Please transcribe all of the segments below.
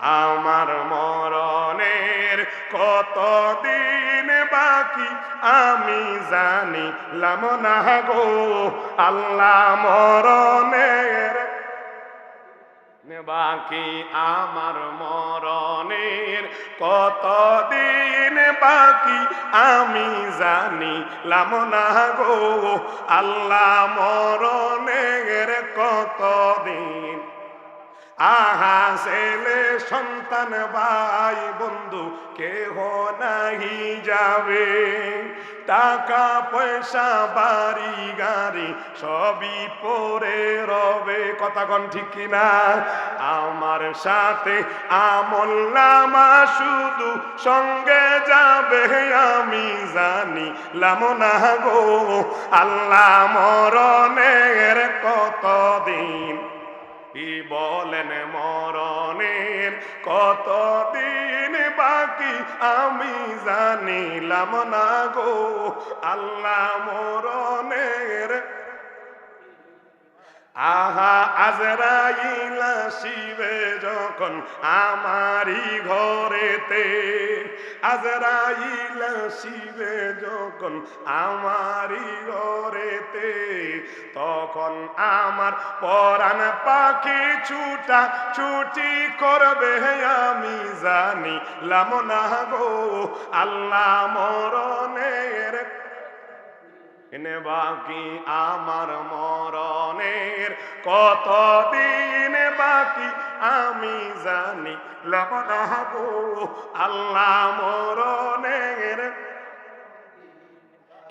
আমার মরণের কতদিন বাকি আমি জানিলাম না গো আল্লাহ মরণের বাকি আমার মরণের কতদিন বাকি আমি জানিলাম না গো আল্লাহ মরণের কতদিন আহা ছেলে সন্তান ভাই বন্ধু কেহ নাহি যাবে টাকা পয়সা বাড়ি গাড়ি সবই পরে রবে কথা কোন ঠিক কিনা আমার সাথে আমল নামা শুধু সঙ্গে যাবে আমি জানিলাম না গো আল্লাহ মরণের কতদিন কি বলেন মরণের কতদিন বাকি আমি জানিলাম না গো আল্লাহ মরণের আহা আজরাইল আসিবে যখন আমারি ঘরেতে আজরাইল আসিবে যখন আমারি ঘরেতে তখন আমার পরাণ পাখি ছুটা ছুটি করবে আমি জানিলাম না গো আল্লাহ মরণের এনে বাকি আমার মরণের কতদিন বাকি আমি জানিলাম না গো আল্লাহ মরণের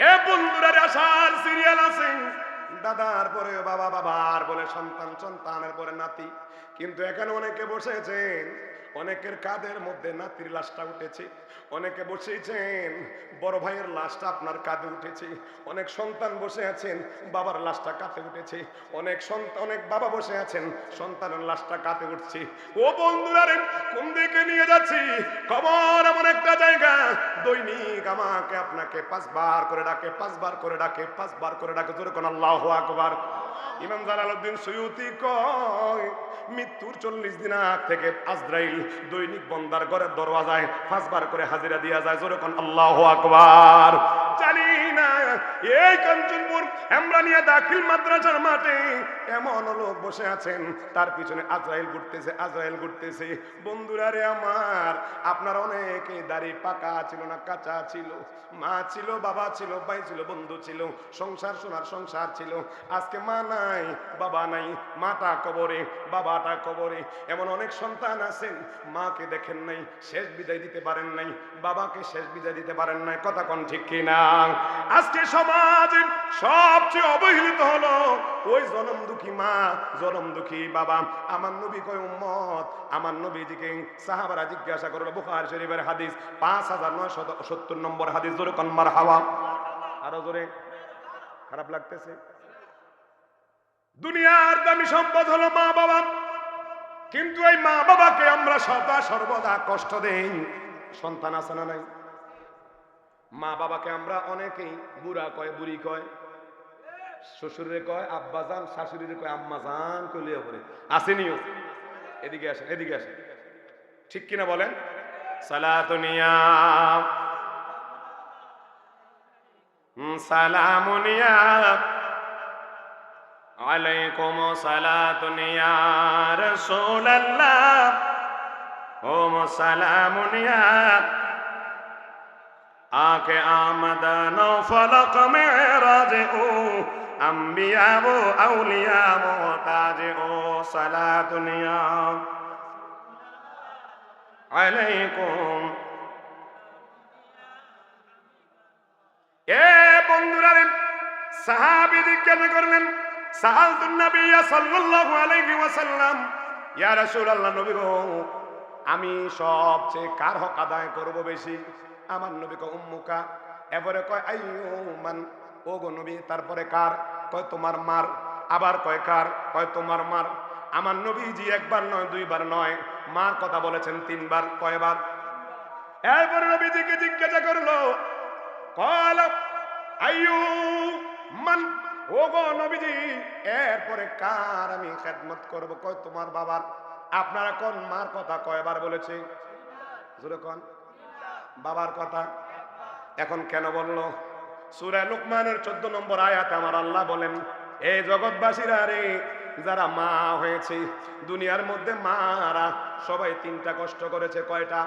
এ বন্ধুরা আসার সিরিয়াল আছে দাদার পরে বাবা বাবার বলে সন্তান সন্তানের পরে নাতি কিন্তু এখানে অনেকে বসেছেন অনেকের কাঁধের মধ্যে নাতির লাশটা উঠেছে অনেকে বসেছেন বড় ভাইয়ের লাশটা আপনার কাঁধে উঠেছে অনেক সন্তান বসে আছেন বাবার লাশটা কাঁধে উঠেছে অনেক বাবা বসে আছেন সন্তানের লাশটা কাঁধে উঠছে ও বন্ধুরা রে কোন দিকে নিয়ে যাচ্ছি কবর এমন একটা জায়গা দৈনিক আমাকে আপনাকে পাঁচবার করে ডাকে জোরে কোন আল্লাহু আকবার ইমাম জালালউদ্দিন সুয়ুতি কয় মৃত্যুর 40 দিন আগ থেকে আজরাইল দৈনিক বন্দার ঘরের দরওয়াজায় 5 বার করে হাজিরা দিয়া যায় জোরে কোন আল্লাহু আকবার জানি না এই কাঞ্চনপুর এমরানিয়া দাখিল মাদ্রাসার মাঠে এমন লোক বসে আছেন তার পিছনে আজরাইল ঘুরতেছে বন্ধুরা রে আমার আপনার অনেকে দাড়ি পাকা ছিল না কাঁচা ছিল মা ছিল বাবা ছিল ভাই ছিল বন্ধু ছিল সংসার সোনার সংসার ছিল আজকে মা নাই বাবা নাই মাটা কবরে বাবাটা কবরে এমন অনেক সন্তান আছেন মাকে দেখেন নাই শেষ বিদায় দিতে পারেন নাই বাবাকে শেষ বিদায় দিতে পারেন নাই কথা কোন ঠিক কিনা আজকে সমাজে সবচেয়ে অবহেলিত হলো ওই জনম দুঃখী মা জনম দুঃখী বাবা আমার নবী কয় উম্মত আমার নবীজিকে সাহাবারা জিজ্ঞাসা করলো বুখারী শরীফের হাদিস 5970 নম্বর হাদিস জোরে কোন মারহাবা আরো জোরে খারাপ লাগতেছে দুনিয়ার দামি সম্পদ হলো মা বাবা কিন্তু এই মা বাবাকে আমরা সদা সর্বদা কষ্ট দেই সন্তান আছে না নাই মা বাবাকে আমরা অনেকেই বুড়া কয় বুড়ি কয় শ্বশুরে কয় আব্বাজান শাশুড়িরে কয় আম্মাজান কইলে পড়ে আসেনিও এদিকে আসেন ঠিক কিনা বলেন সালাতুনিয়া সালামুনিয়া আলাইকুম সালাতুনিয়া রাসূলুল্লাহ ওম সালামুনিয়া आके आमदन फलक मेराज ओ अंबिया वो औलिया मोहताज ओ सला दुनिया अलैकुम ए बंधुरा साहाबी जिज्ञासा करलेन साहालतुन नबी साल्लाल्लाहु आलाइहि ওয়াসাল্লাম ইয়া রাসূলুল্লাহ নবী গো আমি সবচেয়ে কার হক আদায় করব বেশি আমার নবী কয় উম্মুকা এবারে কয় আইয়ুমান ও গো নবী তারপরে কার কয় তোমার মার আবার কয় কার কয় তোমার মার আমার নবীজি একবার নয় দুইবার নয় মার কথা বলেছেন তিনবার কয়বার এরপরে নবীজিকে জিজ্ঞাসা করলো কল আইয়ুমান ও গো নবীজি এরপরে কার আমি খেদমত করব কয় তোমার বাবার আপনারা কোন মার কথা কয়বার বলেছে? জোরে কোন। বাবার কথা এখন কেন বললো? সূরা লুকমানের 14 নম্বর আয়াতে আমার আল্লাহ বলেন, এই জগৎবাসীরা রে, যারা মা হয়েছে দুনিয়ার মধ্যে মারা সবাই 3টা কষ্ট করেছে। কয়টা?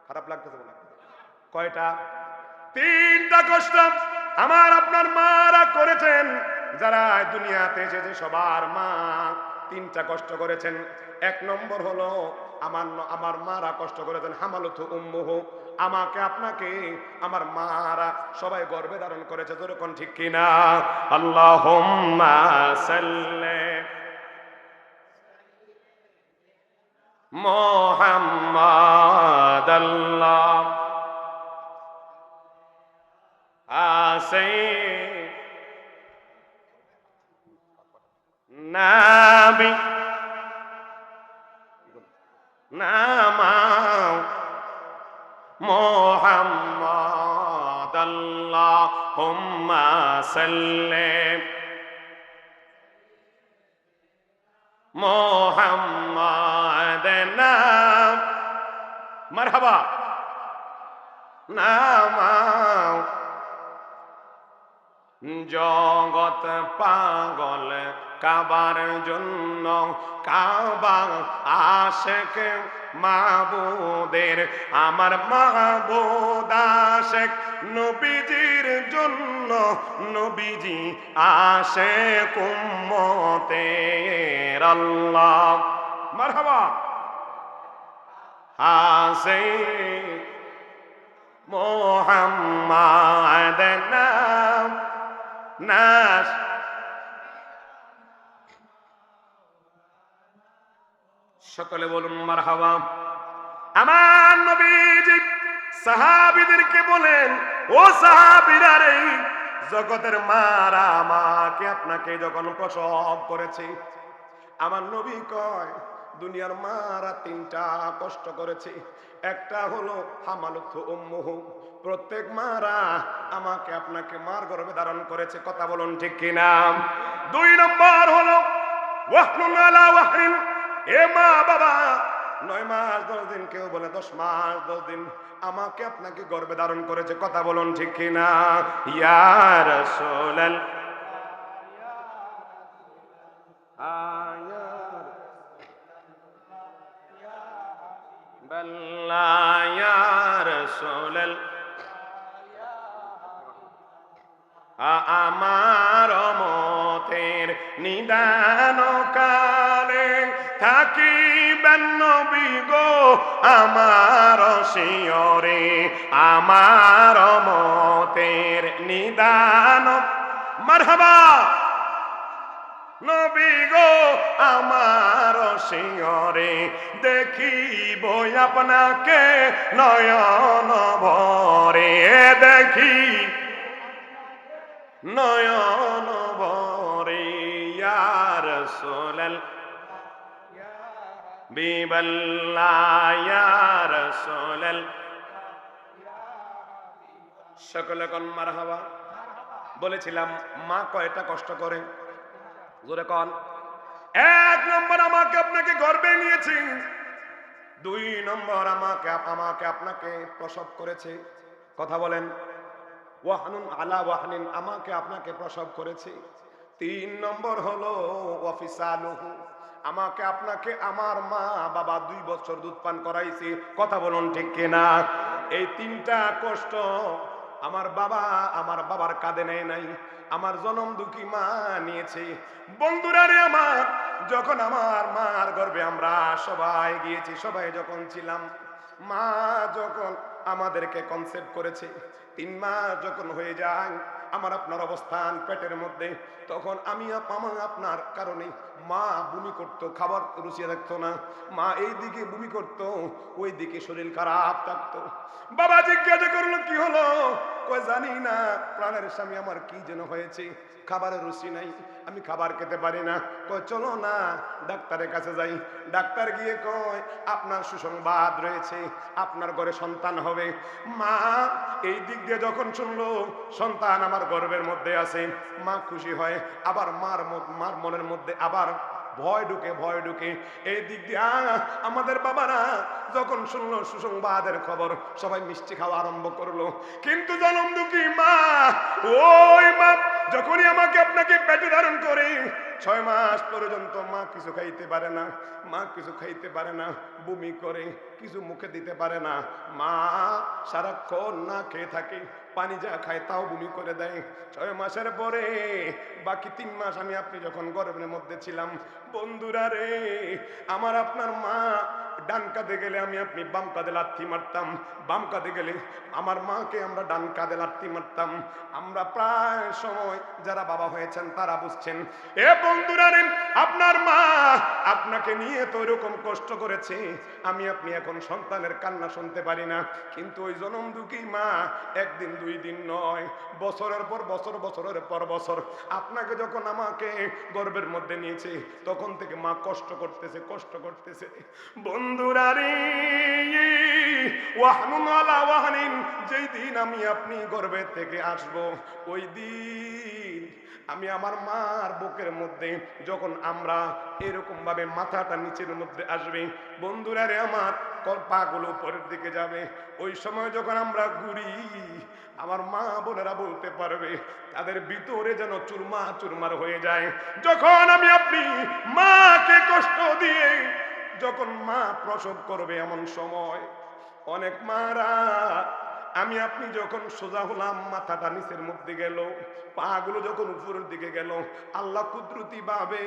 খারাপ লাগতেছে বলে কয়টা? 3টা কষ্ট আমার আপনার মারা করেছেন। যারা দুনিয়াতে এসেছে সবার মা 3টা কষ্ট করেছেন। 1 নম্বর হলো আমার মারা কষ্ট করেছেন হামালুতু উম্মুহু, আমাকে আপনাকে আমার মারা সবাই গর্ভে ধারণ করেছে। যেরকম ঠিক কিনা? আল্লাহুম্মা সাল্লি মুহাম্মাদ আল্লাহ আসে নাবি নামাও মুহাম্মাদ আল্লাহুম্মা সাল্লি মুহাম্মাদ নাম মারহাবা নামাও। জগৎ পাগল কাবার জন্য, কাবা আশেক মাবুদের, আমার মাহবুদ আশেক নবীজির জন্য, নবীজি আশেক উম্মতের। আল্লাহ মারহাবা আসে মুহাম্মাদ নাম নাস। সকলে বলুন মারহাবা। আমার নবীজি সাহাবীদেরকে বলেন, ও সাহাবীরা রে, জগতের মারা আমাকে আপনাকে যখন প্রসব করেছে, আমার নবী কয় দুনিয়ার মারা 3টা কষ্ট করেছে। একটা হলো হামালুতু উম্মুহু, প্রত্যেক মারা আমাকে আপনাকে মার গর্ভে ধারণ করেছে। কথা বলুন ঠিক কিনা? 2 নম্বর হলো ওয়াহনুন আলা ওয়াহরিন, এ মা বাবা 9 মাস 10 দিন, কেউ বলে 10 মাস 10 দিন আমাকে আপনাকে গর্ভে ধারণ করেছে। কথা বলুন ঠিক কিনা? ইয়া রাসূলাল বাল্লা ইয়া রাসূলাল, আমার মতের নিদান কালে থাকিবেন নবী গো আমার শিয়রে, আমার মতের নিদান মারহাবা নবী গো আমার শিয়রে, দেখিব আপনাকে নয়ন ভরে, দেখি নয়ন ভরে। ইয়া রাসূলাল বিবাল্লাহ ইয়া রাসূলাল, সকলে কোন মারহাবা। বলেছিলাম মা কয়টা কষ্ট করে? জোরে কোন। 1 নম্বর আমাকে আপনাকে গর্ভে নিয়েছি। 2 নম্বর আমাকে আপনাকে প্রসব করেছে। কথা বলেন। ওয়াহনুন আলা ওয়াহনিন, আমাকে আপনাকে প্রসব করেছে। 3 নম্বর হলো ওয়াফিসালুহু, আমাকে আপনাকে আমার মা বাবা 2 বছর দুধ পান করাইছে। কথা বলুন ঠিক কিনা? এই 3টা কষ্ট আমার বাবার কাঁধে নেয় নাই, আমার জনম দুঃখী মা নিয়েছে। বন্ধুরা রে আমার, যখন আমার মার গর্ভে আমরা সবাই গিয়েছি, সবাই যখন ছিলাম, মা যখন আমাদেরকে কনসেপ্ট করেছে, 3 মাস যখন হয়ে যায় আমার আপনার অবস্থান পেটের মধ্যে, তখন আমি আপনার কারণে মা বমি করতো, খাবার রুচিয়ে থাকতো না। মা এই দিকে বমি করতো, ওই দিকে শরীর খারাপ থাকতো। বাবা জিজ্ঞাসা করলো কি হলো? কয় জানি না, প্রাণের স্বামী আমার কি যেন হয়েছে, খাবারের রুচি নাই, আমি খাবার খেতে পারি না। কয় চলো না ডাক্তারের কাছে যাই। ডাক্তার গিয়ে কয় আপনার সুসংবাদ রয়েছে, আপনার ঘরে সন্তান হবে। মা এই দিক দিয়ে যখন শুনলো সন্তান আমার গর্ভের মধ্যে আছে, মা খুশি হয়। আবার মার মনের মধ্যে আবার ভয় ঢুকে এই দিক দিয়ে আমাদের বাবারা যখন শুনলো সুসংবাদের খবর সবাই মিষ্টি খাওয়া আরম্ভ করলো। কিন্তু জনম দুঃখী মা, ওই মা যখনই আমাকে আপনাকে পেটে ধারণ করে 6 মাস পর্যন্ত মা কিছু খাইতে পারে না, মা কিছু খাইতে পারে না, বমি করে, কিছু মুখে দিতে পারে না। মা সারাক্ষণ না খেয়ে থাকে, পানি যা খায় তাও বমি করে দেয়। 6 মাসের পরে বাকি 3 মাস আমি আপনি যখন গর্ভের মধ্যে ছিলাম, বন্ধুরা রে, আমার আপনার মা ডান কাঁধে গেলে আমি আপনি বাম কাঁধে লাথি মারতাম, বাম কাঁধে গেলে আমার মাকে আমরা ডান কাঁধে লাথি মারতাম। আমরা প্রায় সময় যারা বাবা হয়েছেন তারা বুঝছেন। এ বন্ধুরা রে, আপনার মা আপনাকে নিয়ে তো এরকম কষ্ট করেছে, আমি আপনি এখন সন্তানের কান্না শুনতে পারি না। কিন্তু ওই জনম দুঃখী মা একদিন 2 দিন নয়, বছরের পর বছর, বছরের পর বছর আপনাকে যখন আমাকে গর্ভের মধ্যে নিয়েছে তখন থেকে মা কষ্ট করতেছে। বন্ধুরা রে, ওয়াহনুন আলা ওয়াহনিন, যেই দিন আমি আপনি গর্ভের থেকে আসব ওই দিন আমি আমার মার বুকের মধ্যে যখন আমরা এরকম ভাবে মাথাটা নিচের মধ্যে আসবে, বন্ধুরা রে, আমার পাগুলো উপরের দিকে যাবে, ওই সময় যখন আমরা ঘুরি আমার মা বোনেরা বলতে পারবে তাদের ভিতরে যেন চুরমার হয়ে যায়। যখন আমি আপনি মাকে কষ্ট দিয়ে যখন মা প্রসব করবে এমন সময় অনেক মারা আমি আপনি যখন সোজা হলাম, মাথাটা নিচের মধ্যে গেল, পা গুলো যখন উপরের দিকে গেল, আল্লাহ কুদরতি ভাবে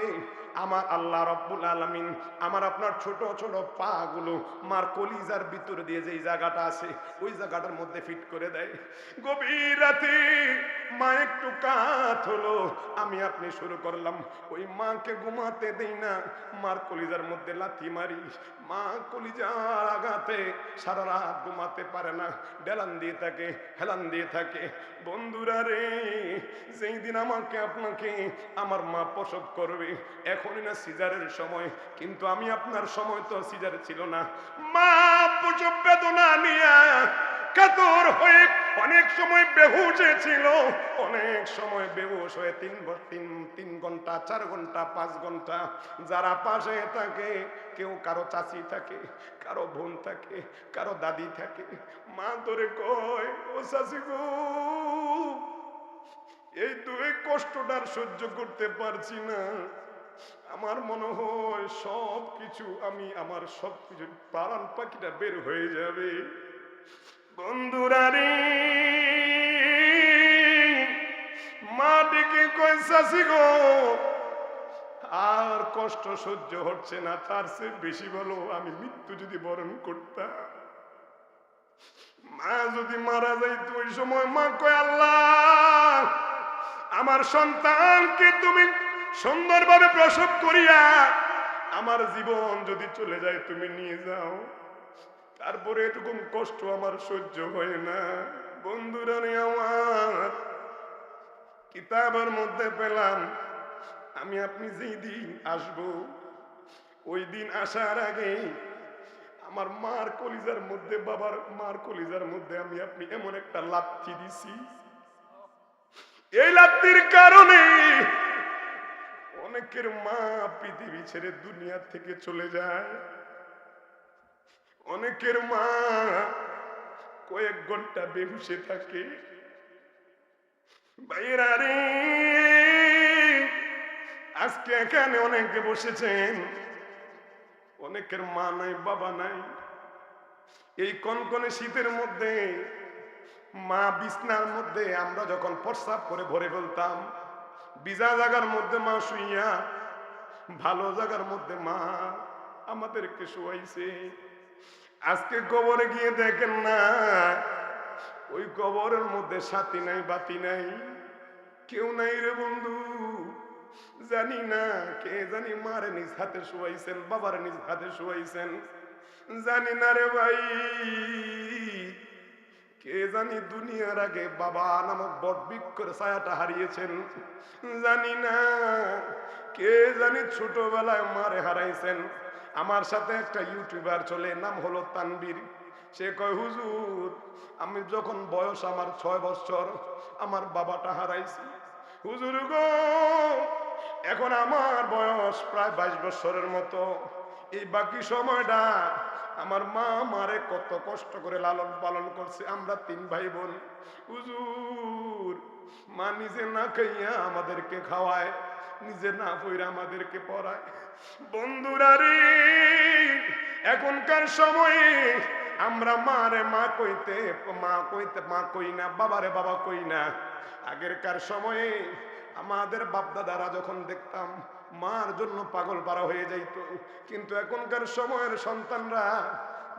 আমার আল্লাহ রব্বুল আলামিন আমার আপনার ছোট ছোট পা গুলো মার কলিজার ভিতর দিয়ে যেই জায়গাটা আছে ওই জায়গাটার মধ্যে ফিট করে দেয়। গভীর রাতে মা একটু কাত হলো, আমি আপনি শুরু করলাম ওই মাকে ঘুমাতে দেই না, মার কলিজার মধ্যে লাথি মারি, মা কলিজার আঘাতে সারা রাত ঘুমাতে পারে না, ডেলান দিয়ে থাকে, হেলান দিয়ে থাকে। বন্ধুরা রে, যেই দিন আমাকে আপনাকে আমার মা প্রসব করবে, এখনই না সিজারের সময়, কিন্তু আমি আপনার সময় তো সিজার ছিল না, মা প্রসব বেদনা নিয়ে কাতর হয়ে অনেক সময় বেহুশ ছিল, অনেক সময় বেহুশ হয়ে 3 ঘন্টা 4 ঘন্টা 5 ঘন্টা যারা পাশে থাকে, কেউ কারো চাচি থাকে, কারো বোন থাকে, কারো দাদি থাকে, মা ধরে কয়, ও চাচি গো, এই দুই কষ্টটার সহ্য করতে পারছি না, আমার মনে হয় সব কিছু আমি আমার সব কিছু প্রাণ পাখিটা বের হয়ে যাবে। বন্ধুরা রে, মা ডেকে কয়, চাচি গো, আর কষ্ট সহ্য হচ্ছে না, তার চেয়ে বেশি বলো আমি মৃত্যু যদি বরণ করতাম। মা যদি মারা যাইতো ওই সময়, মা কয়, আল্লাহ আমার সন্তানকে তুমি সুন্দরভাবে প্রসব করিয়া আমার জীবন যদি চলে যায় তুমি নিয়ে যাও, তারপরে এরকম কষ্ট আমার সহ্য হয় না। বন্ধুরা রে, আমার কিতাবের মধ্যে পেলাম আমি আপনি যেই দিন আসব ওই দিন আসার আগে আমার মার কলিজার মধ্যে, বাবার মার কলিজার মধ্যে আমি আপনি এমন একটা লাথি দিছি, এই লাথির কারণে অনেকের মা পৃথিবী ছেড়ে দুনিয়া থেকে চলে যায়, অনেকের মা কয়েক ঘন্টা বেহুশে থাকে। ভাইরা রে, আজকে এখানে অনেকে বসেছেন, অনেকের মা নাই, বাবা নাই, এই কনকনে শীতের মধ্যে মা বিছনার মধ্যে আমরা যখন প্রস্রাব করে ভরে ফেলতাম, ভিজা জায়গার মধ্যে মা শুইয়া, ভালো জায়গার মধ্যে মা আমাদেরকে শুয়াইছে। আজকে কবরে গিয়ে দেখেন না, ওই কবরের মধ্যে সাথী নাই, বাতি নাই, কেউ নাই রে বন্ধু। জানি না কে জানি মারে নিজ হাতে শুয়াইছেন, বাবার নিজ হাতে শুয়াইছেন, জানি না রে ভাই, কে জানি দুনিয়ার আগে বাবা নামক বট বৃক্ষের ছায়াটা হারিয়েছেন, জানি না কে জানি ছোটবেলায় মারে হারাইছেন। আমার সাথে একটা ইউটিউবার চলে, নাম হলো তানবীর, সে কয়, হুজুর আমি যখন বয়স আমার 6 বছর আমার বাবাটা হারাইছি, হুজুর গো এখন আমার বয়স প্রায় 22 বছরের মতো। এই বাকি সময়টা আমার মা মারে কত কষ্ট করে লালন পালন করছে। আমরা 3 ভাই বোন। হুজুর, মা নিজে না খাইয়া আমাদেরকে খাওয়ায়, নিজে না পইরা আমাদেরকে পড়ায়। বন্ধুরা রে, এখনকার সময়ে আমরা মারে মা কইতে মা কই না, বাবারে বাবা কই না। আগেরকার সময়ে আমাদের বাপদাদারা যখন দেখতাম মার জন্য পাগল পারা হয়ে যাইত। কিন্তু এখনকার সময়ের সন্তানরা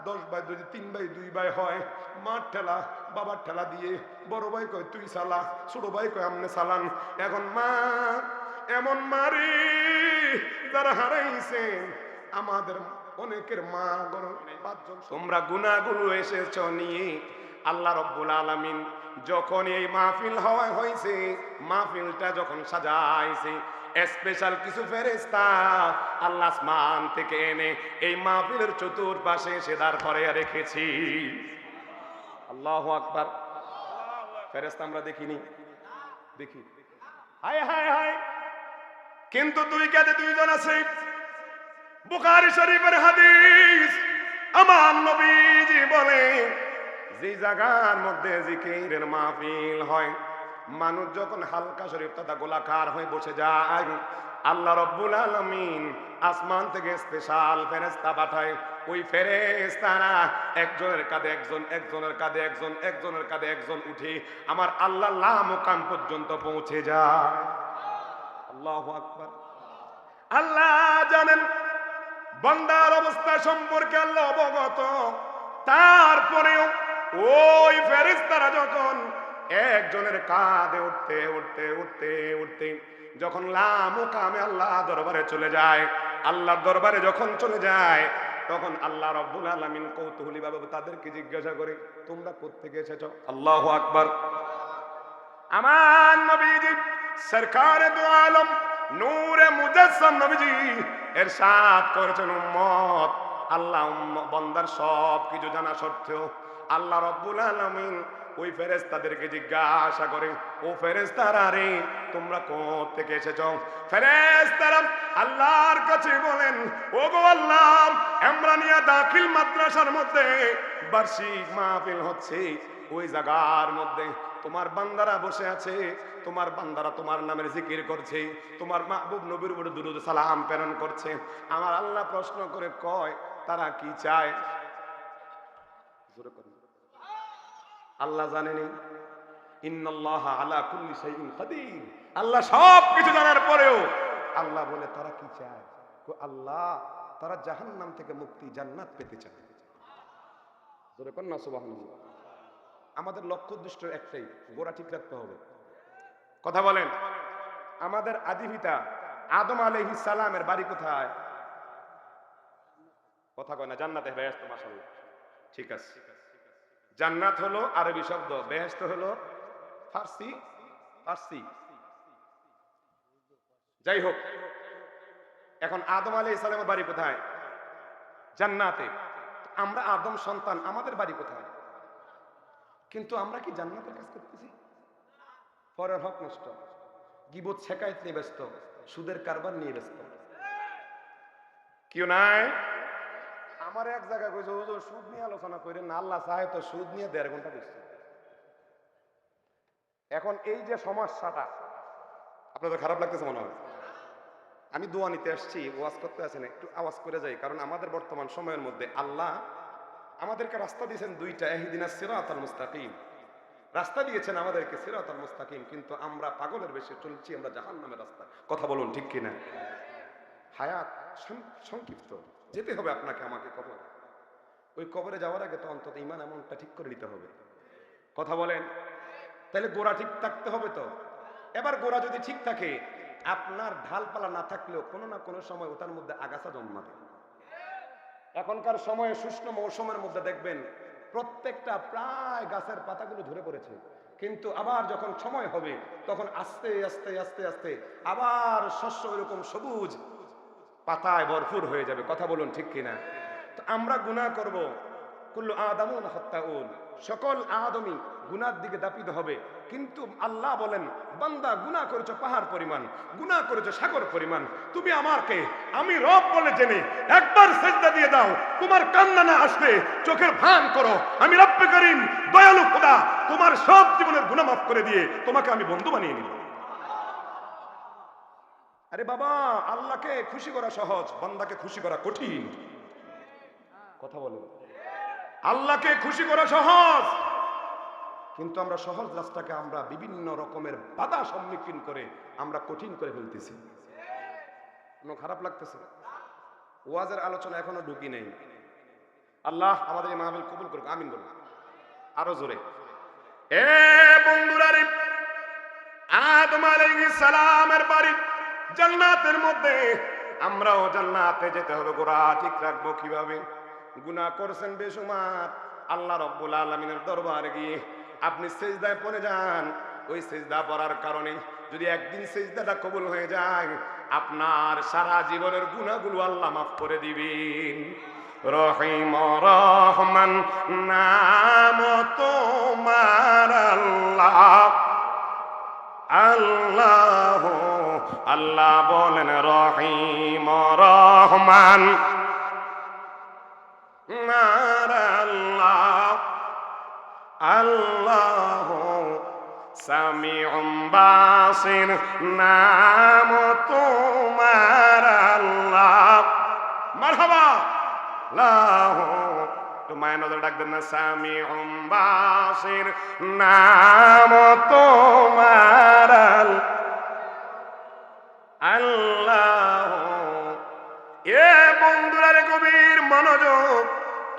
10 ভাই যদি 3 ভাই 2 ভাই হয়, মার ঠেলা বাবার ঠেলা দিয়ে, বড় ভাই কয় তুই চালা, ছোট ভাই কয় আমনে চালান। এখন মা এমন মারি যারা হারাইছে আমাদের অনেকের মা গরম 5 জন। তোমরা গুনাহগুলো এসেছো নিয়ে। আল্লাহ রব্বুল আলামিন যখন এই মাহফিল হয়েছে, মাহফিলটা যখন সাজাইছে, স্পেশাল কিছু ফেরেশতা আল্লাহ আসমান থেকে এনে এই মাহফিলের চতুর্পাশে সে দাঁড় করাইয়া রেখেছি। আল্লাহু আকবার। ফেরেশতা আমরা দেখিনি, দেখি হায় হায় হায়। কিন্তু 2 কাঁধে 2 জন আছে। বুখারী শরীফের হাদিস, আমার নবীজি বলে যে জায়গার মধ্যে জিকিরের মাহফিল হয়, মানুষ যখন হালকা শরীফ তথা গোলাকার হয়ে বসে যায়, আল্লাহ রব্বুল আলামিন আসমান থেকে স্পেশাল ফেরেশতা পাঠায়। ওই ফেরেশতারা একজনের কাঁধে একজন, একজনের কাঁধে একজন, একজনের কাঁধে একজন উঠে আমার আল্লাহ লামকাম পর্যন্ত পৌঁছে যায়। আল্লাহু আকবার। আল্লাহ জানেন বান্দার অবস্থা সম্পর্কে, আল্লাহ অবগত। তারপরেও ওই ফেরেশতারা যখন একজনের কাঁধে উঠতে উঠতে উঠতে উঠতে যখন লামকামে আল্লাহ দরবারে চলে যায়, আল্লাহর দরবারে যখন চলে যায়, তখন আল্লাহ রব্বুল আলামিন কৌতূহলী ভাবে তাদেরকে জিজ্ঞাসা করে, তোমরা কোত্থেকে এসেছো? আল্লাহু আকবার। আমার নবীজি সরকারে দু আলম নূরে মুজাসসাম নবীজি ইরশাদ করেছেন, উম্মত, আল্লাহ বান্দার সব কিছু জানা সত্ত্বেও আল্লাহ রব্বুল আলামিন ওই ফেরেশতাদেরকে জিজ্ঞাসা করে, ও ফেরেশতারা রে, তোমরা কোথা থেকে এসেছো? ফেরেশতারা আল্লাহর কাছে বলেন, ও গো আল্লাহ, ইমরানিয়া দাখিল মাদ্রাসার মধ্যে বার্ষিক মাহফিল হচ্ছে, ওই জায়গার মধ্যে তোমার বান্দারা বসে আছে, তোমার বান্দারা তোমার নামের জিকির করছে, তোমার মাহবুব নবীর উপরে দুরূদ সালাম প্রেরণ করছে। আমার আল্লাহ প্রশ্ন করে কয়, তারা কি চায়? আল্লাহ জানেনি? ইন্নাল্লাহা আলা কুল্লি শাইইন কাদির। আল্লাহ সব কিছু জানার পরেও আল্লাহ বলে তারা কি চায়? আল্লাহ, তারা জাহান্নাম থেকে মুক্তি, জান্নাত পেতে চায়। জোরে কর না সুবহানাল্লাহ। আমাদের লক্ষ্য উদ্দেশ্য একটাই, গোড়া ঠিক রাখতে হবে। কথা বলেন। আমাদের আদিপিতা আদম আলাইহিস সালামের বাড়ি কোথায়? কথা কয় না। জান্নাতে, বেহেশত। মাশাআল্লাহ, ঠিক আছে। জান্নাত হলো আরবি শব্দ, বেহেশত হলো ফার্সি। যাই হোক, এখন আদম আলাইহিস সালামের বাড়ি কোথায়? জান্নাতে। আমরা আদম সন্তান, আমাদের বাড়ি কোথায়? কিন্তু আমরা কি জান্নাতের কাজ করতেছি? পরের হক নষ্ট, গীবত শেখায়ত নিয়ে ব্যস্ত, সুদের কারবার নিয়ে ব্যস্ত। কেউ নাই? আমার এক জায়গায় কইছে, হুজুর সুদ নিয়ে আলোচনা করেন না, আল্লাহ চায় তো সুদ নিয়ে 1.5 ঘন্টা বসছে। এখন এই যে সমস্যাটা, আপনাদের খারাপ লাগতেছে মনে হয়? আমি দোয়া নিতে আসছি, ওয়াজ করতে আসি না, একটু আওয়াজ করে যাই। কারণ আমাদের বর্তমান সময়ের মধ্যে আল্লাহ আমাদেরকে রাস্তা দিয়েছেন 2টা, ইহদিনাস সিরাতাল মুস্তাকিম। রাস্তা দিয়েছেন আমাদেরকে সিরাতাল মুস্তাকিম, কিন্তু আমরা পাগলের বেশে চলছি, আমরা জাহান্নামের রাস্তা। কথা বলুন ঠিক কিনা? হায়াত সংক্ষিপ্ত, যেতে হবে আপনাকে আমাকে কবর। ওই কবরে যাওয়ার আগে তো অন্তত ঈমান এমনটা ঠিক করে নিতে হবে। কথা বলেন। তাহলে গোড়া ঠিক থাকতে হবে তো। এবার গোড়া যদি ঠিক থাকে, আপনার ঢালপালা না থাকলেও কোনো না কোনো সময় ওটার মধ্যে আগাছা জন্মাবে। এখনকার সময়ে শুষ্ক মৌসুমের মধ্যে দেখবেন প্রত্যেকটা প্রায় গাছের পাতাগুলো ঝরে পড়েছে, কিন্তু আবার যখন সময় হবে তখন আস্তে আস্তে আস্তে আস্তে আবার শস্য এরকম সবুজ পাতায় ভরপুর হয়ে যাবে। কথা বলুন ঠিক কিনা? তো আমরা গুনাহ করব, কুল্লু আদামুন খাত্তাউন, সকল আদমি গুনার দিকে দাপিত হবে। কিন্তু আল্লাহ বলেন, বান্দা গুনাহ করেছো পাহাড় পরিমাণ, গুনাহ করেছো সাগর পরিমাণ, তুমি আমাকে আমি রব বলে জেনে একবার সিজদা দিয়ে দাও, তোমার কান্না না আসবে চোখের ভান করো, আমি রব্বে করিম দয়ালু খোদা তোমার সব জীবনের গুনাহ মাফ করে দিয়ে তোমাকে আমি বন্ধু বানিয়ে নিব। আরে বাবা, আল্লাহকে খুশি করা সহজ, বান্দাকে খুশি করা কঠিন। কথা বলেন, আল্লাহকে খুশি করা সহজ, কিন্তু আমরা সহজ রাস্তাকে আমরা বিভিন্ন রকমের বাধা সম্মুখীন করে আমরা কঠিন করে ফেলতেছি। কোনো খারাপ লাগতেছে? ওয়াজের আলোচনা এখনো ঢুকি নেই। আল্লাহ আমাদের এই মাহফিল কবুল করুক, আমিন বলুন আরো জোরে। এ বন্ধুরা রে, আদম আলাইহিস সালামের বাড়ি জান্নাতের মধ্যে, আমরাও জান্নাতে যেতে হবে, গোড়া ঠিক রাখবো কিভাবে? গুনাহ করছেন বেশুমার, আল্লাহ রাব্বুল আলামিনের দরবারে গিয়ে আপনি সিজদায় পড়ে যান। ওই সিজদা পড়ার কারণে যদি একদিন সিজদাটা কবুল হয়ে যায়, আপনার সারা জীবনের গুনাহগুলো আল্লাহ মাফ করে দিবেন। রহিম রহমান নাম তোমার আল্লাহ, আল্লাহ আল্লাহ বলেন রহিম রহমান আল্লাহ, আল্লাহ সামিউম বাসির নাম তোমার আল্লাহ। মারহাবা, আল্লাহ তো মায়ের নজর ডাক দেন না, সামিউম বাসির নাম তোমার আল্লাহ। এ বন্ধুরা রে, গভীর মনোযোগ।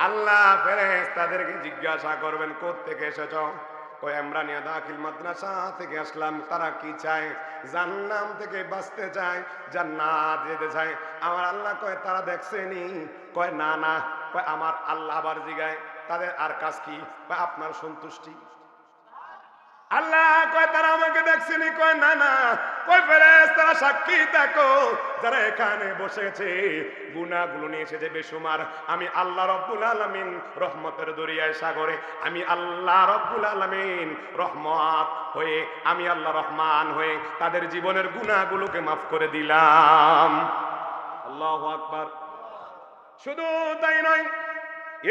আল্লাহ ফেরেশতাদেরকে জিজ্ঞাসা করবেন, কোত্থেকে এসেছো? কই আমরা নিয়ে দাখিল মাদ্রাসা থেকে আসলাম। তারা কি চায়? জান্নাত থেকে বাঁচতে চায়, জান্নাত যেতে চায়। আমার আল্লাহ কয় তারা দেখছেনি? কয় না না। কয় আমার আল্লাহ আবার জিগায় তাদের আর কাজ কি? কয় আপনার সন্তুষ্টি। আল্লাহ কয় তারা আমাকে দেখছেনি? কয় না না। কয় ফেরেশতারা সাক্ষী থাকো, যারা এখানে বসেছে গুনাহগুলো নিয়ে এসেছে বেশুমার, আমি আল্লাহ রব্বুল আলামিন রহমতের দরিয়ায় সাগরে, আমি আল্লাহ রব্বুল আলামিন রহমত হয়ে, আমি আল্লাহ রহমান হয়ে তাদের জীবনের গুনাহগুলোকে মাফ করে দিলাম। আল্লাহু আকবার। শুধু তাই নয়,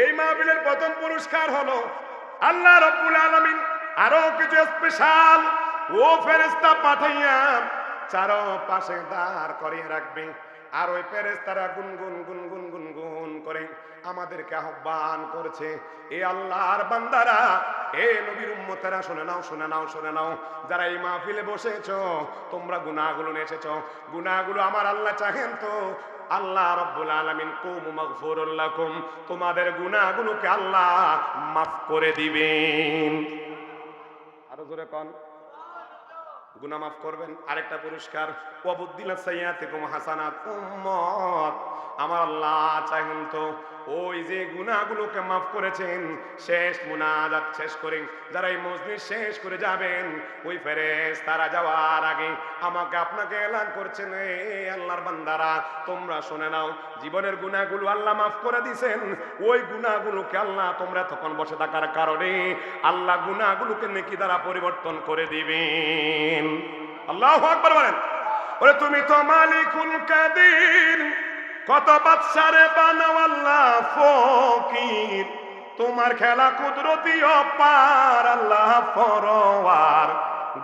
এই মাহফিলের প্রথম পুরস্কার হলো আল্লাহ রব্বুল আলামিন আরো কিছু স্পেশাল ও ফেরেশতা পাঠাইয়া চারপাশে দাঁড় করিয়ে রাখবে। আর ওই ফেরেশতারা গুনগুন গুনগুন গুনগুন করে আমাদেরকে আহ্বান করছে, এ আল্লাহর বান্দারা, এ নবীর উম্মতেরা, শুনে নাও শুনে নাও শুনে নাও, যারা এই মাহফিলে বসেছো তোমরা গুনাহগুলো নিয়ে এসেছো, গুনাহগুলো আমার আল্লাহ চাহেন তো আল্লাহ রাব্বুল আলামিন কুমু মাগফুরুল লাকুম, তোমাদের গুনাহগুলোকে আল্লাহ মাফ করে দিবেন। আরো জোরে কোন, গুনাহ মাফ করবেন। আরেকটা পুরস্কার, ওয়াবুদ্দিলাস সাইয়্যাতিকুম হাসানাত। উম্মত আমার আল্লাহ চাহেন তো ওই যে গুনাহগুলোকে মাফ করেছেন, শেষ মুনাজাত শেষ করে যারা এই মজলিস শেষ করে যাবেন, ওই ফেরেশতারা যাওয়ার আগে আমাকে আপনাকে এলান করছেন, এ আল্লাহর বান্দারা তোমরা শুনে নাও, জীবনের গুনাহগুলো আল্লাহ মাফ করে দিয়েছেন। ওই গুনাহগুলোকে আল্লাহ, তোমরা তখন বসে থাকার কারণে আল্লাহ গুনাহগুলোকে নেকি দ্বারা পরিবর্তন করে দিবেন। আল্লাহু আকবার বলেন। ওরে তুমি তো মালিকুল কাদির, কত বাদশারে বানাও আল্লাহ ফকির, তোমার খেলা কুদরতি অপার আল্লাহ পরওয়ার,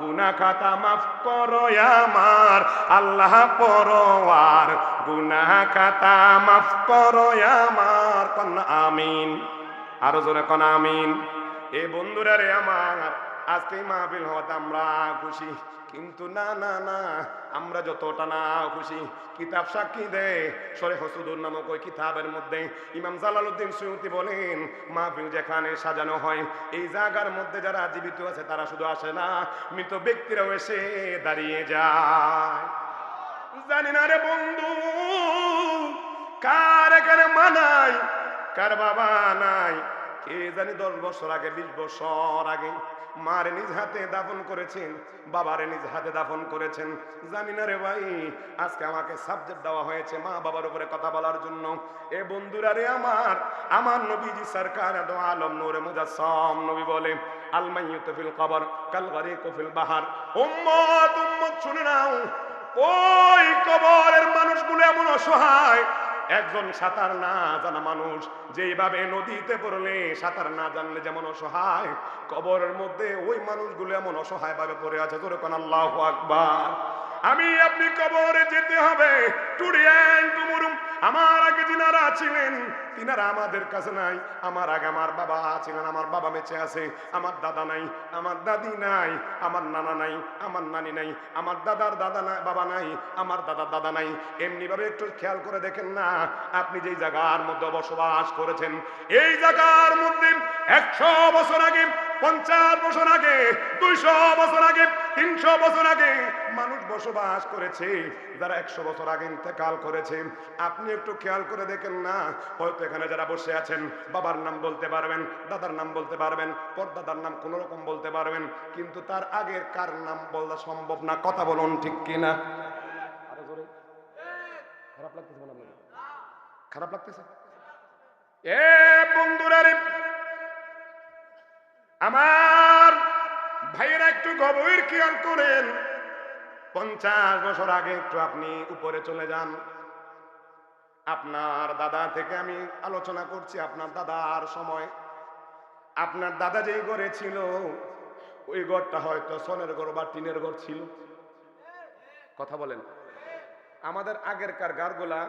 গুনাহ খাতা মাফ করো আমার আল্লাহ পরওয়ার, গুনাহ খাতা মাফ করো আমার। কোন আমিন, আরো জোরে কোন আমিন। এ বন্ধুরা রে আমার, আজকে মাহফিল হওয়াতে আমরা খুশি, কিন্তু না না না, আমরা যতটা না খুশি, কিতাব সাক্ষী দেয়। শরীহ সুদূর নামক ওই কিতাবের মধ্যে ইমাম জালালউদ্দিন সুয়ুতি বলেন, মাহফিল যেখানে সাজানো হয় এই জায়গার মধ্যে যারা জীবিত আছে তারা শুধু আসে না, মৃত ব্যক্তিরাও এসে দাঁড়িয়ে যায়। জানি না রে বন্ধু, কার এখানে মা নাই, কার বাবা নাই, কে জানি 10 বছর আগে 20 বছর আগে মার নিজ হাতে দাফন করেছেন, বাবারে নিজ হাতে দাফন করেছেন। জানি না রে ভাই, আজকে আমাকে সাবজেক্ট দেওয়া হয়েছে মা বাবার উপরে কথা বলার জন্য। এ বন্ধুরা রে আমার নবীজি সরকার দো আলম নূরে মুজাসসাম নবী বলে, আল মাইয়িতু ফিল কবর কাল গরিকু ফিল বাহার। উম্মত উম্মত শুনে নাও, ওই কবরের মানুষগুলো এমন অসহায়, একজন সাঁতার না জানা মানুষ যেইভাবে নদীতে পড়লে সাঁতার না জানলে যেমন অসহায়, কবরের মধ্যে ওই মানুষগুলো এমন অসহায় ভাবে পড়ে আছে। জোরে কোন আল্লাহু আকবার। আমি আপনি কবরে যেতে হবে, টুডিয়ান টুমুরুম। আমার আগে যিনারা ছিলেন তিনারা আমাদের কাছে নাই। আমার আগে আমার বাবা ছিলেন, আমার বাবা বেঁচে আছে। আমার দাদা নাই, আমার দাদি নাই, আমার নানা নাই, আমার নানি নাই, আমার দাদার দাদা নাই, বাবা নাই, আমার দাদার দাদা নাই। এমনি ভাবে একটু খেয়াল করে দেখেন না, আপনি যেই জায়গার মধ্যে বসবাস করেছেন, এই জায়গার মধ্যে 100 বছর আগে, 50 বছর আগে, 200 বছর আগে, 300 বছর আগে মানুষ বসবাস করেছে, যারা 100 বছর আগে ইন্তেকাল করেছে। আপনি একটু খেয়াল করে দেখেন না, হয়তো এখানে যারা বসে আছেন বাবার নাম বলতে পারবেন, দাদার নাম বলতে পারবেন, পরদাদার নাম কোন রকম বলতে পারবেন, কিন্তু তার আগের কার নাম বলা সম্ভব না। কথা বলুন ঠিক কিনা? আরো জোরে। খারাপ লাগতেছে মনে হয়? খারাপ লাগতেছে? এ বন্ধুরা রে আমার, ভাইয়েরা একটু গভীর খেয়াল করেন। 50 বছর আগে একটু আপনি উপরে চলে যান। আপনার দাদা থেকে আমি আলোচনা করছি, আপনার দাদার সময়। আপনার দাদা যেই ঘরে ছিল, ওই ঘরটা হয়তো সনের ঘর বা টিনের ঘর ছিল। কথা বলেন। আমাদের আগেরকার গারগুলা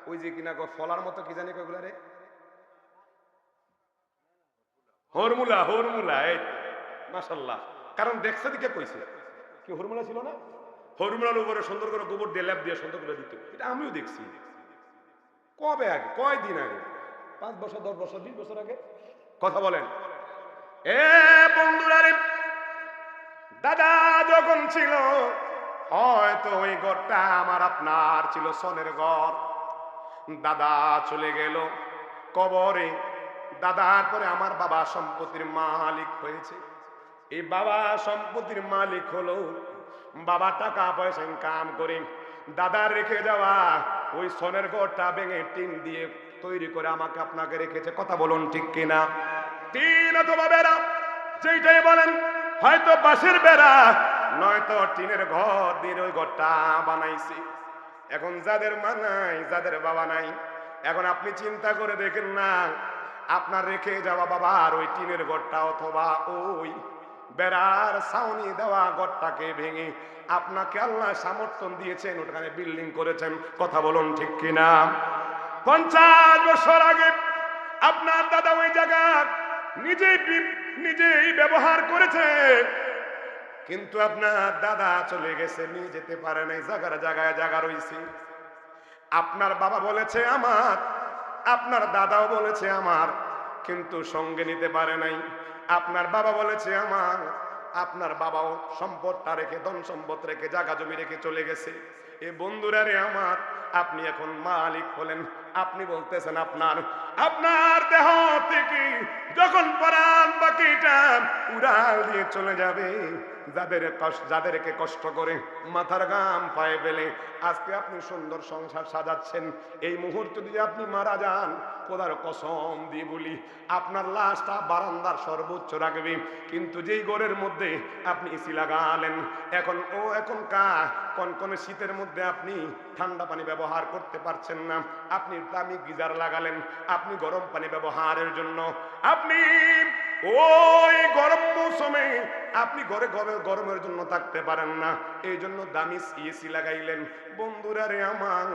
ওই যে কিনা ফলার মতো কি জানি কয়গুলা রে, হরমুলা, হরমুলা। এই মাশাআল্লাহ, কারণ দেখছে দিকে কইছে কি হরমুলা ছিল না? হরমুলার উপরে সুন্দর করে গোবর দিয়ে লেপ দিয়ে সুন্দর করে দিত। এটা আমিও দেখছি। কবে আগে? কয়দিন আগে? 5 বছর, 10 বছর, 20 বছর আগে? কথা বলেন। এ বন্ধুরা রে, দাদা যখন ছিল, হয়তো ওই ঘরটা আমার আপনার ছিল সনের ঘর। দাদা চলে গেল কবরে, দাদার পরে আমার বাবা সম্পত্তির মালিক হয়েছে। এই বাবা সম্পত্তির মালিক হলো, বাবা টাকা পয়সা ইনকাম করে দাদা রেখে যাওয়া ওই সনের ঘরটা ভেঙে টিন দিয়ে তৈরি করে আমাকে আপনাকে রেখেছে। কথা বলুন ঠিক কিনা? টিন অথবা বেড়া যেইটাই বলেন, হয়তো বাঁশের বেড়া নয়তো টিনের ঘর দিয়ে ওই ঘরটা বানাইছি। এখন যাদের মা নাই, যাদের বাবা নাই, এখন আপনি চিন্তা করে দেখেন না, আপনার রেখে যাওয়া বাবার ওই টিনের ঘরটা অথবা ওই বেড়ার ছাউনি দেওয়া ঘরটাকে ভেঙে আপনাকে আল্লাহ সমর্থন দিয়েছেন, ওখানে বিল্ডিং করেছেন। কথা বলুন ঠিক কিনা? 50 বছর আগে আপনার দাদা ওই জায়গা নিজেই ব্যবহার করেছে, কিন্তু আপনার দাদা চলে গেছে, নিয়ে যেতে পারে নাই, জায়গার জায়গায় জায়গা রয়েছে। আপনার বাবা বলেছে আমার, আপনার দাদাও বলেছে আমার, কিন্তু সঙ্গে নিতে পারে নাই। আপনার বাবা বলেছে আমার, আপনার বাবাও সম্পদটা রেখে, ধন সম্পদ রেখে, জায়গা জমি রেখে চলে গেছে। এ বন্ধুরা রে আমার, আপনি এখন মালিক হলেন। আপনি বলতেছেন আপনার দেহ থেকে যখন প্রাণ বাকিটা উড়াল দিয়ে চলে যাবে, যাদেরকে কষ্ট করে মাথার ঘাম পায়ে ফেলে আজকে আপনি সুন্দর সংসার সাজাচ্ছেন, এই মুহূর্তে যদি আপনি মারা যান, খোদার কসম দিয়ে বলি আপনার লাশটা বারান্দার সর্বোচ্চ রাখবে, কিন্তু যেই ঘরের মধ্যে আপনি এসি লাগালেন, এখন কনকনে শীতের মধ্যে আপনি ঠান্ডা পানি ব্যবহার করতে পারছেন না, আপনি দামি গিজার লাগালেন, আপনি গরম পানি ব্যবহারের জন্য আপনি ওই গরম মৌসুমে আপনি ঘরে গরমের জন্য থাকতে পারেন না, এই জন্য দামি এসি লাগাইলেন। বন্ধুরা রে আমার,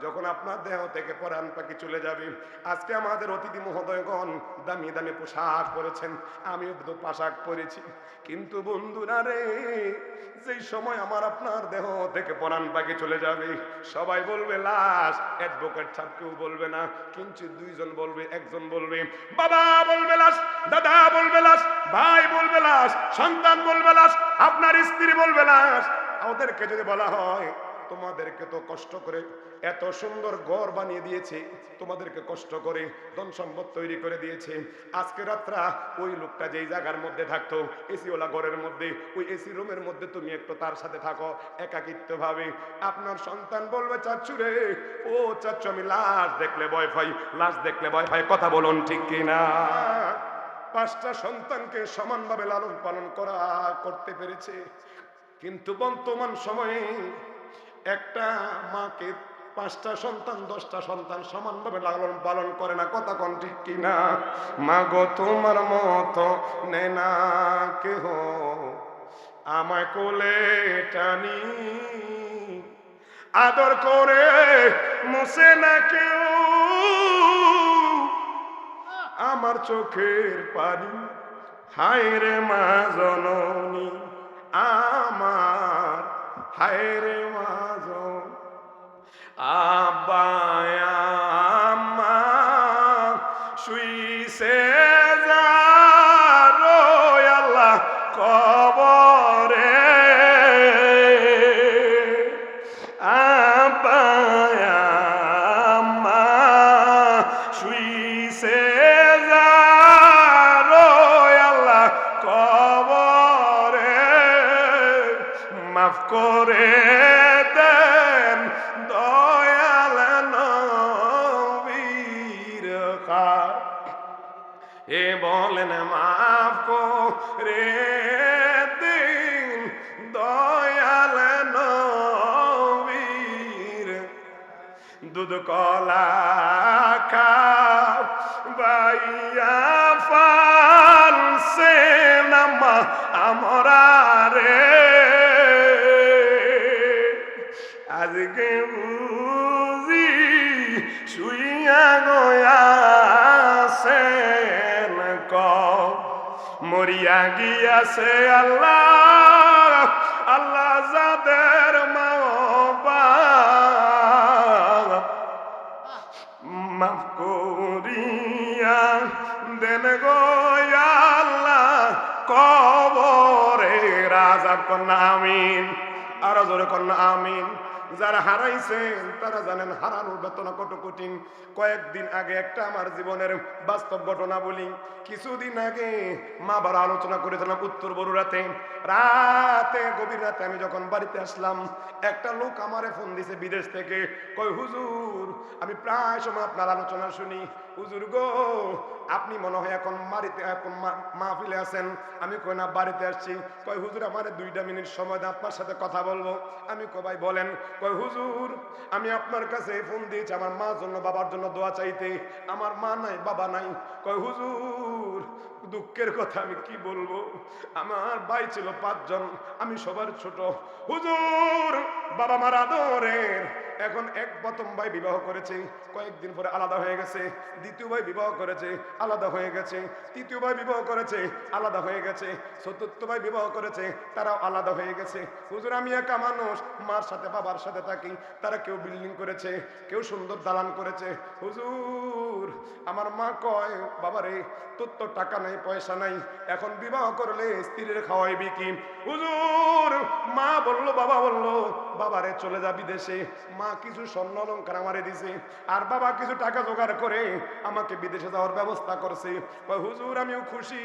যখন আপনার দেহ থেকে পরাণ পাখি চলে যাবে, আজকে আমাদের অতিথি মহোদয়গণ দামি দামি পোশাক পরেছেন, আমিও তো পোশাক পরেছি, কিন্তু বন্ধুরা রে, যেই সময় আমার আপনার দেহ থেকে পরাণ পাখি চলে যাবে, সবাই বলবে লাশ, অ্যাডভোকেট সাহেব কেউ বলবে না, কিন্তু 2 জন বলবে, একজন বলবে, বাবা বলবে লাশ, দাদা বলবে লাশ, ভাই বলবে লাশ, সন্তান বলবে লাশ, আপনার স্ত্রী বলবে লাশ। ওদেরকে যদি বলা হয় তোমাদেরকে তো কষ্ট করে এত সুন্দর ঘর বানিয়ে দিয়েছে, তোমাদেরকে কষ্ট করে ধন সম্পদ তৈরি করে দিয়েছে। আজকে রাত্রা ওই লোকটা যেই জায়গার মধ্যে থাকতো, এসিওয়ালা ঘরের মধ্যে, ওই এসি রুমের মধ্যে তুমি একটু তার সাথে থাকো একাকিত্ব ভাবে। আপনার সন্তান বলবে, চাচ্চু রে, ও চাচ্চু আমি লাশ দেখলে ভয় পাই, লাশ দেখলে ভয় পাই। কথা বলুন ঠিক কিনা? 5টা সন্তানকে সমানভাবে লালন পালন করতে পেরেছে। কিন্তু বর্তমান সময়ে একটা মাকে 5টা সন্তান 10টা সন্তান সমানভাবে লালন পালন করে না। কথা কোন ঠিক কিনা? মা গো তোমার মতো নেয় না কেহ আমায় কোলে টানি, আদর করে মোছে না কেউ আমার চোখের পানি। হায় রে মা জননী আমার, হায় রে মা জননী। আব্বা আম্মা শুইছে যারো আল্লাহ কবরে, আব্বা আম্মা শুইছে যারো আল্লাহ কবরে, মাফ করে দেন দয়াল নবীর খার। এ বলেন মাফ করে দিন দয়াল নবীর। দুধ কলা খাও বাইয়া ফালসে নামা আমরা রে, আজকে বুঝি শুইয়া গয়াছেন ক মরিয়া গিয়াছে আল্লাহ, আল্লাহ যাদের মা মাফ করিয়া দেন গো আল্লাহ কবরে রাজা। কন্যা আমিন, আরো জোরে কন্যা আমিন। যারা হারাইছেন তারা জানেন হারানোর বেদনা কত কঠিন। কয়েকদিন আগে একটা আমার জীবনের বাস্তব ঘটনা বলি। কিছুদিন আগে মা বাবা আলোচনা করেছিলাম উত্তর বরুড়াতে। রাতে গভীর রাতে আমি যখন বাড়িতে আসলাম, একটা লোক আমারে ফোন দিছে বিদেশ থেকে। কয় হুজুর, আমি প্রায় সময় আপনার আলোচনা শুনি। হুজুর গো, আপনি মনে হয় এখন বাড়িতে এখন মাহফিলে আছেন। আমি কই না, বাড়িতে আসছি। কয় হুজুর আমারে 2টা মিনিট সময় দেন, আপনার সাথে কথা বলবো। আমি কই ভাই বলেন। কয় হুজুর, আমি আপনার কাছে ফোন দিয়েছি আমার মার জন্য বাবার জন্য দোয়া চাইতে। আমার মা নাই, বাবা নাই। কয় হুজুর, দুঃখের কথা আমি কি বলবো, আমার ভাই ছিল 5 জন, আমি সবার ছোট। হুজুর, বাবা মার আদরের এখন এক প্রথম ভাই বিবাহ করেছে, কয়েকদিন পরে আলাদা হয়ে গেছে। দ্বিতীয় ভাই বিবাহ করেছে, আলাদা হয়ে গেছে। তৃতীয় ভাই বিবাহ করেছে, আলাদা হয়ে গেছে। চতুর্থ ভাই বিবাহ করেছে, তারাও আলাদা হয়ে গেছে। হুজুর, আমি একা মানুষ, মার সাথে বাবার সাথে থাকি। তারা কেউ বিল্ডিং করেছে, কেউ সুন্দর দালান করেছে। হুজুর, আমার মা কয়, বাবারে তোর তো টাকা নাই, পয়সা নাই, এখন বিবাহ করলে স্ত্রীর খাওয়াইবি কি? হুজুর, মা বলল, বাবা বলল, বাবারে চলে যা বিদেশে। মা কিছু স্বর্ণ অলংকার আমারে দিছে, আর বাবা কিছু টাকা জোগাড় করে আমাকে বিদেশে যাওয়ার ব্যবস্থা করছে। হুজুর, আমিও খুশি।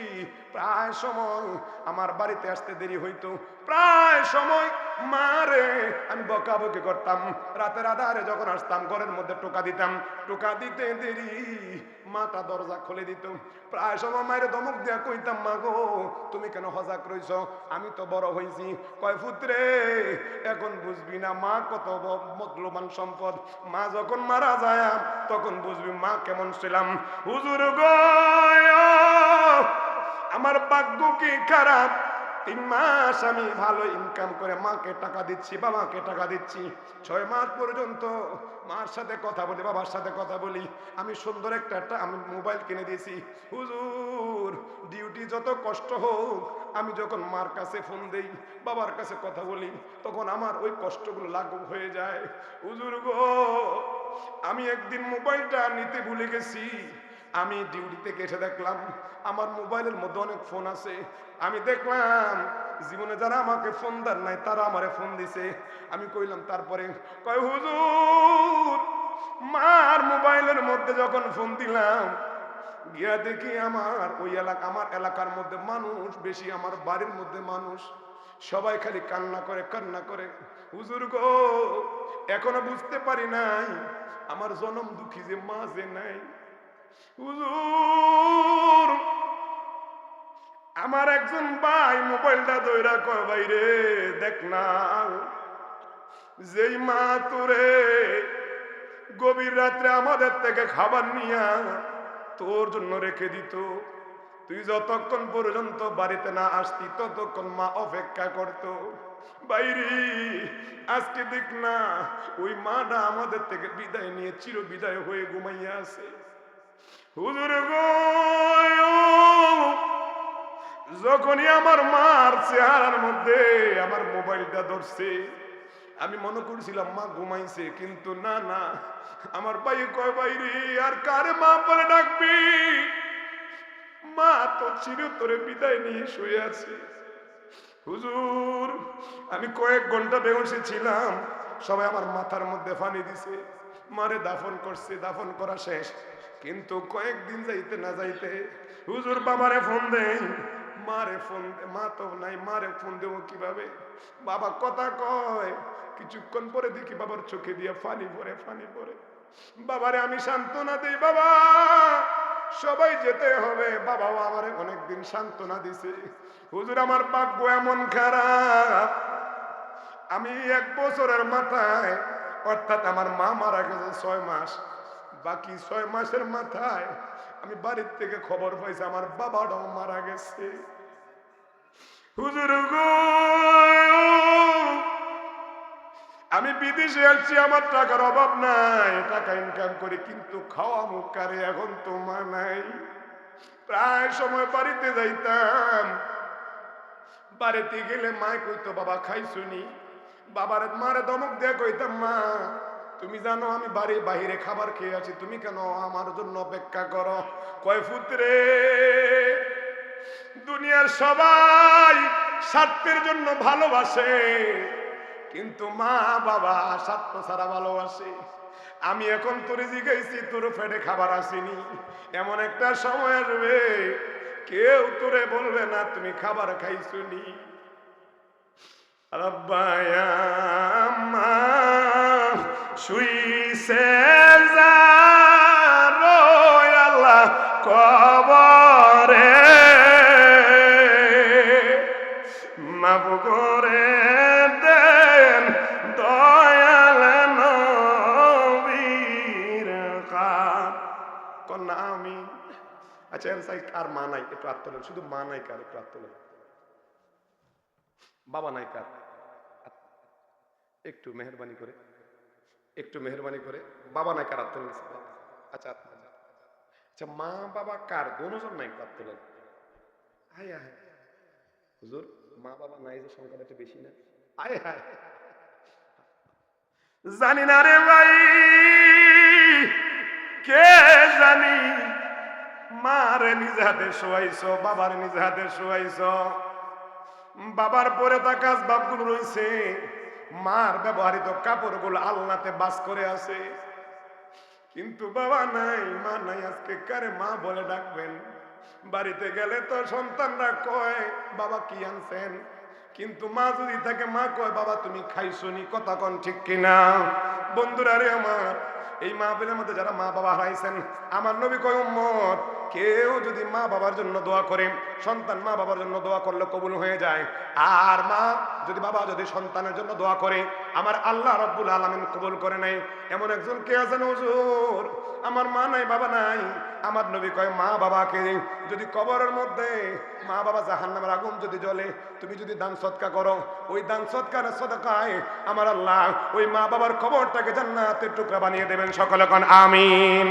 প্রায় সময় আমার বাড়িতে আসতে দেরি হইতো, প্রায় সময় মারে আমি বকাবকি করতাম। রাতের আধারে যখন আসতাম ঘরের মধ্যে টোকা দিতাম, টোকা দিতে দেরি, মাটা দরজা খুলে দিত। প্রায় সময় মায়ের ধমক দিয়া কইতাম, মা গো তুমি কেন হজাক রইছ, আমি তো বড় হয়েছি। কয় পুত্রে, এখন বুঝবি না মা কত মূল্যবান সম্পদ। মা যখন মারা যায় তখন বুঝবি মা কেমন ছিলাম। হুজুর গো, আমার ভাগ্য কি খারাপ, 3 মাস আমি ভালো ইনকাম করে মাকে টাকা দিচ্ছি, বাবাকে টাকা দিচ্ছি। 6 মাস পর্যন্ত মার সাথে কথা বলি, বাবার সাথে কথা বলি। আমি সুন্দর একটা আমি মোবাইল কিনে দিয়েছি। হুজুর, ডিউটি যত কষ্ট হোক, আমি যখন মার কাছে ফোন দেই, বাবার কাছে কথা বলি, তখন আমার ওই কষ্টগুলো লাঘব হয়ে যায়। হুজুর গো, আমি একদিন মোবাইলটা নিতে ভুলে গেছি। আমি ডিউটি থেকে এসে দেখলাম আমার মোবাইলের মধ্যে অনেক ফোন আছে। আমি দেখলাম জীবনে যারা আমাকে ফোন দেন নাই তারা আমারে ফোন দিছে। আমি কইলাম তারপরে, কয় হুজুর মার মোবাইলের মধ্যে যখন ফোন দিলাম গিয়া দেখি আমার ওই এলাকা, আমার এলাকার মধ্যে মানুষ বেশি, আমার বাড়ির মধ্যে মানুষ সবাই খালি কান্না করে কান্না করে। হুজুর গো এখনো বুঝতে পারি নাই আমার জনম দুঃখী যে মা যে নাই। হুজুর আমার একজন ভাই মোবাইলটা ধইরা কয় ভাই রে দেখ না, যেই মা তোরে গভীর রাত্রে আমাদের থেকে খাবার নিয়া তোর জন্য রেখে দিত, তুই যতক্ষণ পর্যন্ত বাড়িতে না আসতি ততক্ষণ মা অপেক্ষা করত। বাইরে আজকে দেখ না ওই মাটা আমাদের থেকে বিদায় নিয়ে চির বিদায় হয়ে ঘুমাইয়া আছে। হুজুর গো যখনই আমার মার চেহারার মধ্যে আমার মোবাইলটা ধরছে আমি মনে করছিলাম মা ঘুমাইছে, কিন্তু না না, আমার ভাই কয় বাইরে আর কারে মা বলে ডাকবি, মা তো চিরতরে বিদায় নিয়ে শুয়ে আছে। হুজুর আমি কয়েক ঘন্টা বেহুশে ছিলাম, সবাই আমার মাথার মধ্যে পানি দিছে, মারে দাফন করছে, দাফন করা শেষ, কিন্তু কয়েকদিন যাইতে না যাইতে হুজুর বাবারে ফোন দেই, মারে ফোন দে, মা তো নাই, মারে ফোন দেবো কিভাবে, বাবা কথা কয়, কিছুক্ষণ পরে দেখি বাবার চোখে দিয়ে পানি পড়ে পানি পড়ে। বাবারে আমি সান্ত্বনা দেই, বাবা সবাই যেতে হবে, বাবাও আমারে অনেকদিন সান্ত্বনা দিছে। হুজুর আমার ভাগ্য এমন খারাপ, আমি 1 বছরের মাথায়, অর্থাৎ আমার মা মারা গেছে 6 মাস, বাকি 6 মাসের মাথায় আমি বাড়ির থেকে খবর পাইছি আমার বাবাটাও মারা গেছে। হুজুর গো আমি বিদেশে আসছি, আমার টাকার অভাব নাই, টাকা ইনকাম করি, কিন্তু খাওয়া মুখ কারে এখন তো মা নাই। প্রায় সময় বাড়িতে যাইতাম, বাড়িতে গেলে মা কইতো বাবা খাইছুনি, বাবার মারে ধমক দিয়ে কইতাম মা তুমি জানো আমি বাড়ির বাহিরে খাবার খেয়ে আছি, তুমি কেন আমার জন্য অপেক্ষা করো। কয় পুত্রে দুনিয়ার সবাই স্বার্থের জন্য ভালোবাসে, কিন্তু মা বাবা স্বার্থ ছাড়া ভালোবাসে। আমি এখন তোরে জিগাইছি তোর পেটে খাবার আসেনি, এমন একটা সময় আসবে কেউ তোরে বলবে না তুমি খাবার খাইছুনি। রব্বায়া মা শুইছে যারো আল্লাহ কবরে মাফ করে দেন দয়াল নবীর কন্যা আমি। আচ্ছা কার মা নাই একটু আত্মলেন, শুধু মা নাই কার একটু আত্মলেন, বাবা নাই কার, একটু মেহরবানি করে, একটু মেহরবানি করে, বাবা নাই কার আত্মলেন। আচ্ছা আচ্ছা মা বাবা কার দুজন নাই আত্মলেন। হায় হায় হুজুর মা বাবা নাই যে সংখ্যাটা একটু বেশি না। হায় হায় জানি না রে ভাই, কে জানি মারে নিজে হাতে শোয়াইছ, বাবার নিজে হাতে শোয়াইছ, বাবার পরে থাকা আসবাবগুলো রয়েছে, মার ব্যবহৃত কাপড়গুলো আলনাতে বাস করে আছে, কিন্তু বাবা নাই মা নাই। আজকে কারে মা বলে ডাকবেন? বাড়িতে গেলে তো সন্তানরা কয় বাবা কি আনছেন, কিন্তু মা যদি থাকে মা কয় বাবা তুমি খাইছনি। কথা কোন ঠিক কিনা বন্ধুরা রে আমার? এই মাহফিলের মধ্যে যারা মা বাবা হারাইছেন, আমার নবী কয় উম্মত কেউ যদি মা বাবার জন্য দোয়া করে, সন্তান মা বাবার জন্য দোয়া করলে কবুল হয়ে যায়, আর মা যদি বাবা যদি সন্তানের জন্য দোয়া করে আমার আল্লাহ রাব্বুল আলামিন কবুল করে নাই। এমন একজন কে আছেন হুজুর আমার মা নাই বাবা নাই? আমার নবী কয় মা বাবাকে যদি কবরের মধ্যে মা বাবা জাহান্নামের আগুন যদি জ্বলে, তুমি যদি দান সদকা করো, ওই দান সদকার সদকায় আমার আল্লাহ ওই মা বাবার কবরটাকে জান্নাতের টুকরা বানিয়ে দেবেন। সকলে কোন আমিন।